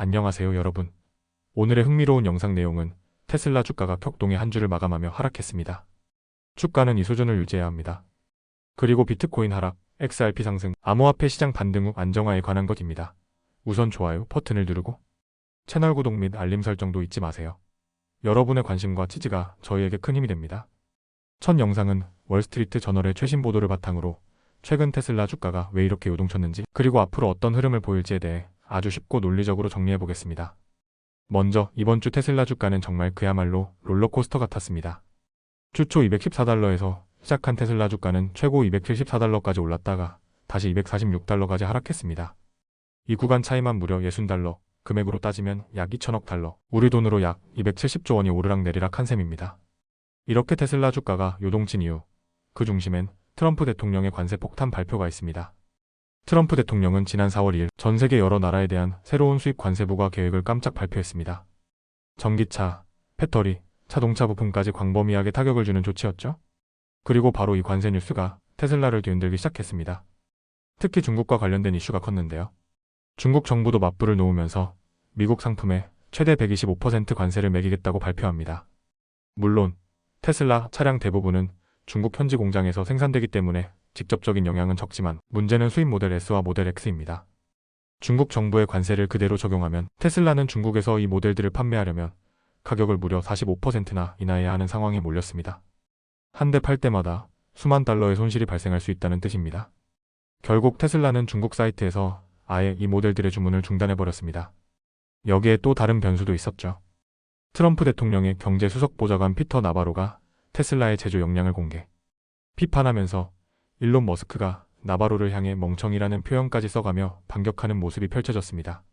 안녕하세요 여러분. 오늘의 흥미로운 영상 내용은 테슬라 주가가 격동의 한 주를 마감하며 하락했습니다. 주가는 이 수준을 유지해야 합니다. 그리고 비트코인 하락, XRP 상승, 암호화폐 시장 반등 후 안정화에 관한 것입니다. 우선 좋아요 버튼을 누르고 채널 구독 및 알림 설정도 잊지 마세요. 여러분의 관심과 지지가 저희에게 큰 힘이 됩니다. 첫 영상은 월스트리트 저널의 최신 보도를 바탕으로 최근 테슬라 주가가 왜 이렇게 요동쳤는지 그리고 앞으로 어떤 흐름을 보일지에 대해 아주 쉽고 논리적으로 정리해 보겠습니다. 먼저 이번 주 테슬라 주가는 정말 그야말로 롤러코스터 같았습니다. 주초 214달러에서 시작한 테슬라 주가는 최고 274달러까지 올랐다가 다시 246달러까지 하락했습니다. 이 구간 차이만 무려 60달러, 금액으로 따지면 약 2천억 달러, 우리 돈으로 약 270조 원이 오르락내리락 한 셈입니다. 이렇게 테슬라 주가가 요동친 이유, 그 중심엔 트럼프 대통령의 관세 폭탄 발표가 있습니다. 트럼프 대통령은 지난 4월 2일 전 세계 여러 나라에 대한 새로운 수입 관세 부과 계획을 깜짝 발표했습니다. 전기차, 배터리, 자동차 부품까지 광범위하게 타격을 주는 조치였죠. 그리고 바로 이 관세 뉴스가 테슬라를 뒤흔들기 시작했습니다. 특히 중국과 관련된 이슈가 컸는데요. 중국 정부도 맞불을 놓으면서 미국 상품에 최대 125% 관세를 매기겠다고 발표합니다. 물론 테슬라 차량 대부분은 중국 현지 공장에서 생산되기 때문에 직접적인 영향은 적지만 문제는 수입 모델 S와 모델 X입니다. 중국 정부의 관세를 그대로 적용하면 테슬라는 중국에서 이 모델들을 판매하려면 가격을 무려 45%나 인하해야 하는 상황에 몰렸습니다. 한 대 팔 때마다 수만 달러의 손실이 발생할 수 있다는 뜻입니다. 결국 테슬라는 중국 사이트에서 아예 이 모델들의 주문을 중단해버렸습니다. 여기에 또 다른 변수도 있었죠. 트럼프 대통령의 경제수석보좌관 피터 나바로가 테슬라의 제조 역량을 공개, 비판하면서 일론 머스크가 나바로를 향해 멍청이라는 표현까지 써가며 반격하는 모습이 펼쳐졌습니다.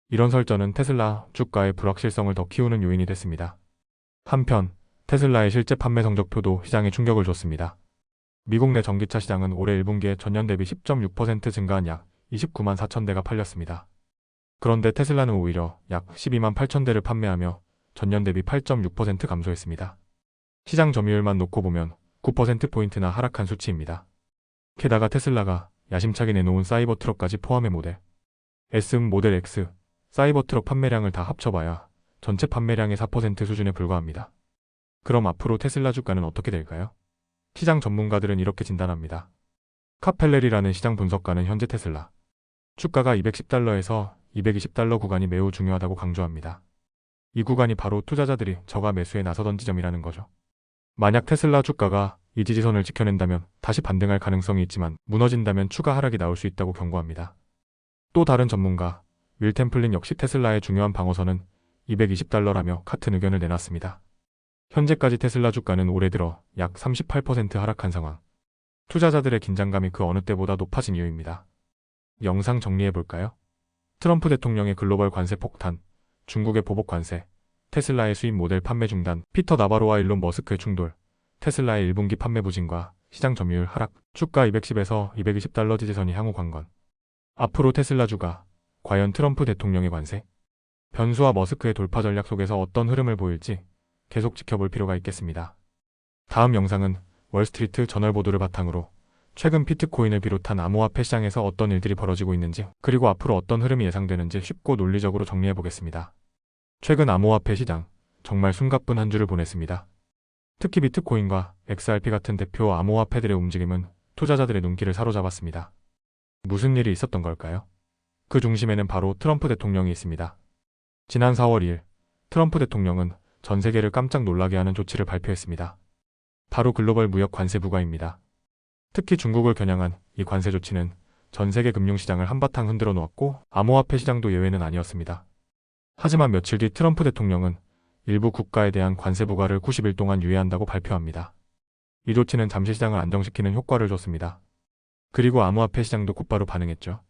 이런 설전은 테슬라 주가의 불확실성을 더 키우는 요인이 됐습니다. 한편 테슬라의 실제 판매 성적표도 시장에 충격을 줬습니다. 미국 내 전기차 시장은 올해 1분기에 전년 대비 10.6% 증가한 약 29만 4천 대가 팔렸습니다. 그런데 테슬라는 오히려 약 12만 8천 대를 판매하며 전년 대비 8.6% 감소했습니다. 시장 점유율만 놓고 보면 9%포인트나 하락한 수치입니다. 게다가 테슬라가 야심차게 내놓은 사이버 트럭까지 포함해 모델 S, 모델 X, 사이버 트럭 판매량을 다 합쳐봐야 전체 판매량의 4% 수준에 불과합니다. 그럼 앞으로 테슬라 주가는 어떻게 될까요? 시장 전문가들은 이렇게 진단합니다. 카펠렐이라는 시장 분석가는 현재 테슬라 주가가 210달러에서 220달러 구간이 매우 중요하다고 강조합니다. 이 구간이 바로 투자자들이 저가 매수에 나서던 지점이라는 거죠. 만약 테슬라 주가가 이 지지선을 지켜낸다면 다시 반등할 가능성이 있지만 무너진다면 추가 하락이 나올 수 있다고 경고합니다. 또 다른 전문가 윌 템플린 역시 테슬라의 중요한 방어선은 220달러라며 같은 의견을 내놨습니다. 현재까지 테슬라 주가는 올해 들어 약 38% 하락한 상황. 투자자들의 긴장감이 그 어느 때보다 높아진 이유입니다. 영상 정리해볼까요? 트럼프 대통령의 글로벌 관세 폭탄, 중국의 보복 관세, 테슬라의 수입 모델 판매 중단, 피터 나바로와 일론 머스크의 충돌, 테슬라의 1분기 판매 부진과 시장 점유율 하락, 주가 210에서 220달러 지지선이 향후 관건. 앞으로 테슬라 주가, 과연 트럼프 대통령의 관세, 변수와 머스크의 돌파 전략 속에서 어떤 흐름을 보일지 계속 지켜볼 필요가 있겠습니다. 다음 영상은 월스트리트 저널 보도를 바탕으로 최근 비트코인을 비롯한 암호화폐 시장에서 어떤 일들이 벌어지고 있는지 그리고 앞으로 어떤 흐름이 예상되는지 쉽고 논리적으로 정리해보겠습니다. 최근 암호화폐 시장, 정말 숨가쁜 한 주를 보냈습니다. 특히 비트코인과 XRP 같은 대표 암호화폐들의 움직임은 투자자들의 눈길을 사로잡았습니다. 무슨 일이 있었던 걸까요? 그 중심에는 바로 트럼프 대통령이 있습니다. 지난 4월 2일 트럼프 대통령은 전 세계를 깜짝 놀라게 하는 조치를 발표했습니다. 바로 글로벌 무역 관세 부과입니다. 특히 중국을 겨냥한 이 관세 조치는 전 세계 금융시장을 한바탕 흔들어 놓았고 암호화폐 시장도 예외는 아니었습니다. 하지만 며칠 뒤 트럼프 대통령은 일부 국가에 대한 관세 부과를 90일 동안 유예한다고 발표합니다. 이 조치는 잠시 시장을 안정시키는 효과를 줬습니다. 그리고 암호화폐 시장도 곧바로 반응했죠.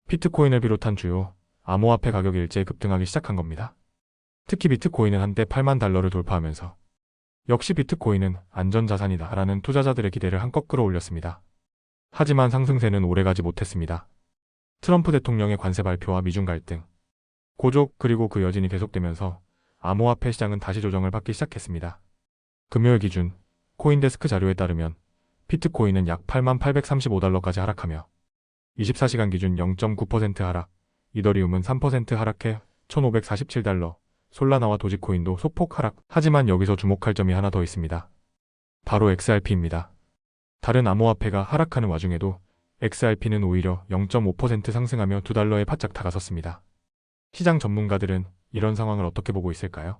비트코인을 비롯한 주요 암호화폐 가격이 일제히 급등하기 시작한 겁니다. 특히 비트코인은 한때 8만 달러를 돌파하면서 역시 비트코인은 안전자산이다 라는 투자자들의 기대를 한껏 끌어올렸습니다. 하지만 상승세는 오래가지 못했습니다. 트럼프 대통령의 관세 발표와 미중 갈등, 고족 그리고 그 여진이 계속되면서 암호화폐 시장은 다시 조정을 받기 시작했습니다. 금요일 기준 코인데스크 자료에 따르면 비트코인은 약 8835달러까지 하락하며 24시간 기준 0.9% 하락, 이더리움은 3% 하락해 $1,547, 솔라나와 도지코인도 소폭 하락. 하지만 여기서 주목할 점이 하나 더 있습니다. 바로 XRP입니다. 다른 암호화폐가 하락하는 와중에도 XRP는 오히려 0.5% 상승하며 $2에 바짝 다가섰습니다. 시장 전문가들은 이런 상황을 어떻게 보고 있을까요?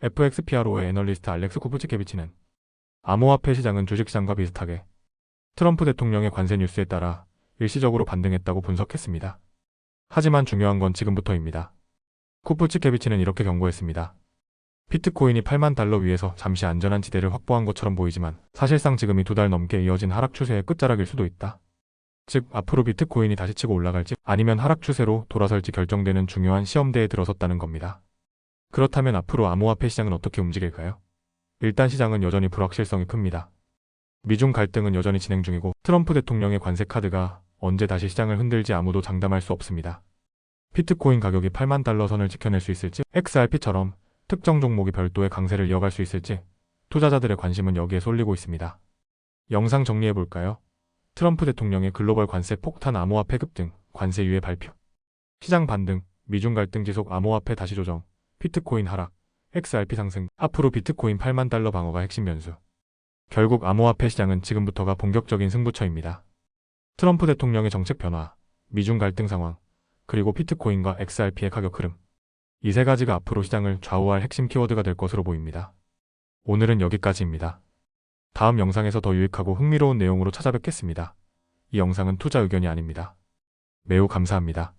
FXPRO의 애널리스트 알렉스 쿠프치케비치는 암호화폐 시장은 주식시장과 비슷하게 트럼프 대통령의 관세 뉴스에 따라 일시적으로 반등했다고 분석했습니다. 하지만 중요한 건 지금부터입니다. 쿠프치케비치는 이렇게 경고했습니다. 비트코인이 $80,000 위에서 잠시 안전한 지대를 확보한 것처럼 보이지만 사실상 지금이 2달 넘게 이어진 하락 추세의 끝자락일 수도 있다. 즉 앞으로 비트코인이 다시 치고 올라갈지 아니면 하락 추세로 돌아설지 결정되는 중요한 시험대에 들어섰다는 겁니다. 그렇다면 앞으로 암호화폐 시장은 어떻게 움직일까요? 일단 시장은 여전히 불확실성이 큽니다. 미중 갈등은 여전히 진행 중이고 트럼프 대통령의 관세 카드가 언제 다시 시장을 흔들지 아무도 장담할 수 없습니다. 비트코인 가격이 $80,000 선을 지켜낼 수 있을지, XRP처럼 특정 종목이 별도의 강세를 이어갈 수 있을지 투자자들의 관심은 여기에 쏠리고 있습니다. 영상 정리해볼까요? 트럼프 대통령의 글로벌 관세 폭탄, 암호화폐 급등, 관세 유예 발표, 시장 반등, 미중 갈등 지속, 암호화폐 다시 조정, 비트코인 하락, XRP 상승, 앞으로 비트코인 $80,000 방어가 핵심 변수. 결국 암호화폐 시장은 지금부터가 본격적인 승부처입니다. 트럼프 대통령의 정책 변화, 미중 갈등 상황, 그리고 비트코인과 XRP의 가격 흐름. 이 세 가지가 앞으로 시장을 좌우할 핵심 키워드가 될 것으로 보입니다. 오늘은 여기까지입니다. 다음 영상에서 더 유익하고 흥미로운 내용으로 찾아뵙겠습니다. 이 영상은 투자 의견이 아닙니다. 매우 감사합니다.